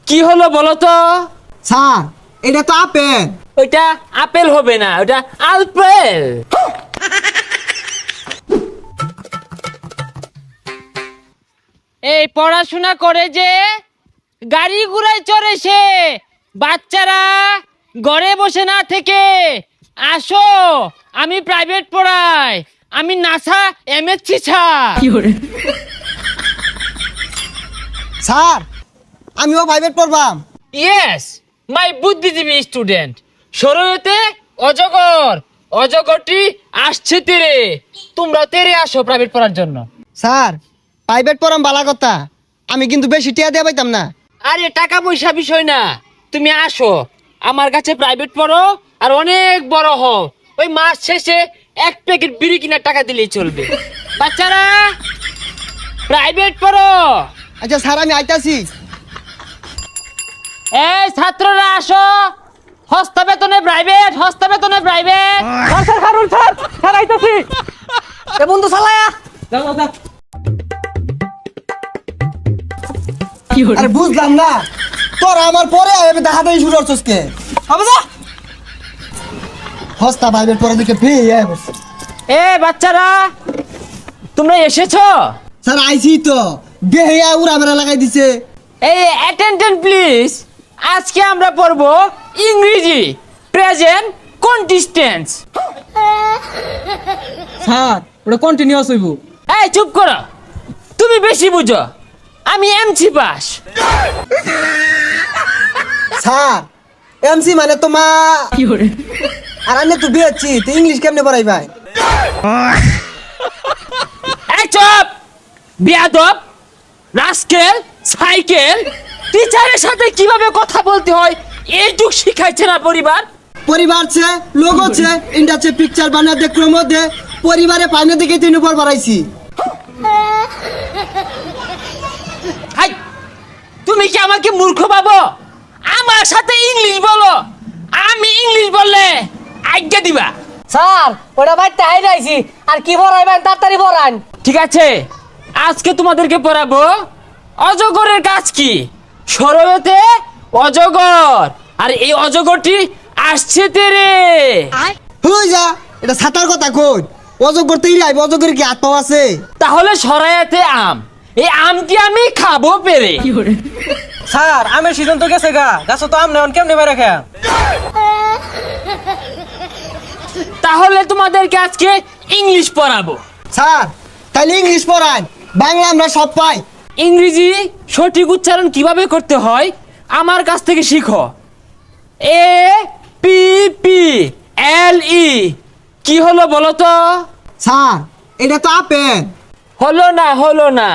কি হলো বলো তো? স্যার এটা তো আপেল। ওইটা আপেল হবে না, ওটা আলপেল। এই পড়াশোনা করে যে গাড়ি ঘোড়ায় চড়ে সে, বাচ্চারা ঘরে বসে না থেকে আসো, আমি প্রাইভেট পড়াই, আমি নাসা এমএসসি স্যার। স্যার আমিও প্রাইভেট পড়বাম। ইয়েস, মাই বুদ্ধিজীবী স্টুডেন্ট। শরীয়তে অজগর, অজগরটি আসছে তেরে, তোমরা তেরে আসো প্রাইভেট পড়ার জন্য। স্যার প্রাইভেট পড়াম বালা কথা, আমি কিন্তু বেশি টিয়া দিয়ে পাইতাম না। আরে টাকা পয়সা বিষয় না, তুমি আসো আমার কাছে প্রাইভেট পড়ো আর অনেক বড় হও, ওই মাস শেষে এক প্যাকেট বিড়ি কিনার টাকা দিলেই চলবে। বাচ্চারা প্রাইভেট পড়ো। আচ্ছা স্যার আমি আইতাছি। এই ছাত্ররা আসো, হস্তা বেতনে প্রাইভেট, হস্তা বেতনে প্রাইভেট। স্যার খারুন স্যার, স্যার আইতাছি। এ বন্ধু চালায়া। যাও যাও। আরে বুঝলাম না, তোরা আমার পরে আমি দেখাতেই শুরু করছিস কে? হবে যা হস্তা প্রাইভেট পড়া দিকে ফ্রি বসে। এ বাচ্চারা তোমরা এসেছো? স্যার আইছি তো, বেহিয়া উড়া মেরা লাগাই দিছে। এই অ্যাটেনশন প্লিজ, আজকে আমরা পড়বো ইংরেজি প্রেজেন্ট কন্টিস্টেন্স। স্যার ওটা কন্টিনিউয়াস হইব। এই চুপ করো, তুমি বেশি বুঝো, আমি এমসি পাস। স্যার এমসি মানে তো মা। আর আমি তো বিয়েছি, তো ইংলিশ কেমনে পড়াই ভাই? এই চুপ বিয়াদব, রাস্কেল, সাইকেল, টিচারের সাথে কিভাবে কথা বলতে হয় এইটুক শিখাইছে না পরিবার? পরিবার ছে, লোক আছে, ইন্ডাছে পিকচার বানা দে, ক্রমো দে, পরিবারে পাইনে দিকে তিন উপর বাড়াইছি। হাই, তুমি কি আমাকে মূর্খ ভাবো? আমার সাথে ইংলিশ বলো, আমি ইংলিশ বললে আজ্ঞা দিবা? স্যার ওটা বাইতে হাইরাইছি, আর কি পড়াইবেন তাড়াতাড়ি পড়ান। ঠিক আছে, আজকে তোমাদেরকে পড়াবো অজগরের কাজ কি। শরয়তে অজগর, আর এই অজগরটি আসছে তেরে। হই যা, এটা ছাতার কথা কই? অজগর তৈরি আইব, অজগর কি হাত পাও আছে? তাহলে শরায়াতে আম, এই আমটি আমি খাবো পেরে। স্যার আমের সিজন তো গেছে গা, গাছ তো আম নেন কেমনে বেড়ে খেয়া। তাহলে তোমাদেরকে আজকে ইংলিশ পড়াবো। স্যার তাইলে ইংলিশ পড়ান, বাংলা আমরা সব পাই। ইংরেজি সঠিক উচ্চারণ কিভাবে করতে হয় আমার কাছ থেকে শিখো। এ পি পি এল ই, কি হলো বলো তো? স্যার এটা তো আপেল। হলো না, হলো না,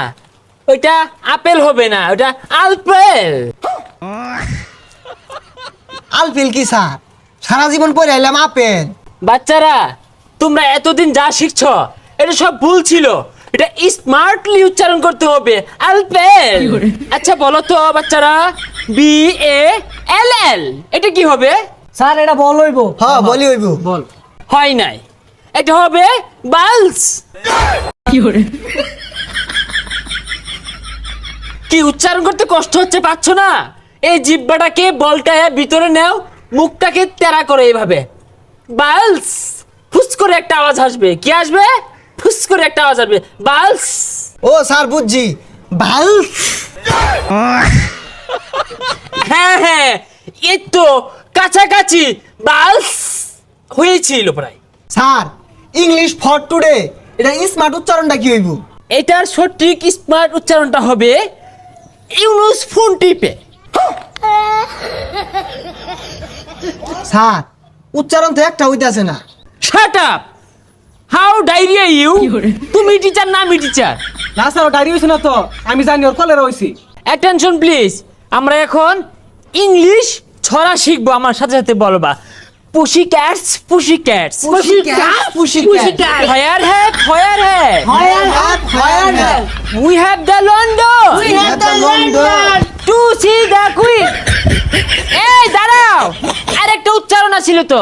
ওইটা আপেল হবে না, ওটা আলপেল। আলফিল কি স্যার? সারা জীবন পড়ে আইলাম আপেল। বাচ্চারা তোমরা এতদিন যা শিখছো এটা সব ভুল ছিল, এটা স্মার্টলি উচ্চারণ করতে হবে, আলপেল। আচ্ছা বলো তো বাচ্চারা, বি এ এল এল এটা কি হবে? স্যার এটা বল হইব। হ্যাঁ বলি হইব। বল হয় নাই, এটা হবে বালস। কি উচ্চারণ করতে কষ্ট হচ্ছে, পাচ্ছ না? এই জিহ্বাটাকে বলটা ভিতরে নাও, মুখটাকে তেরা করে এইভাবে, বালস। ফুস করে একটা আওয়াজ আসবে, কি আসবে? ফুস করে একটা আওয়াজ আসবে, বালস। ও স্যার বুঝছি, ভাল। হ্যাঁ হ্যাঁ, এই তো কাছাকাছি, বালস হয়েছিল প্রায়। স্যার ইংলিশ ফর টুডে, এটা স্মার্ট উচ্চারণটা কি হইব? এটার সঠিক স্মার্ট উচ্চারণটা হবে ইউনুস ফোন টিপে। স্যার উচ্চারণ তো একটা হইতাছে না। Shut up, how diarrhoea you? তুমি টিচার না আমি টিচার? না স্যার ডায়রি হইছে না তো, আমি জানি ওর কলেরা হইছি। অ্যাটেনশন প্লিজ, আমরা এখন ইংলিশ ছড়া শিখবো, আমার সাথে সাথে বলবা। Pussy cats, pussy cats, pussy cat. Fire hat, fire hat, fire hat, fire hat. We have the London, We have the London. To see the queen. এই দাঁড়াও, আরেকটা উচ্চারণ ছিল তো।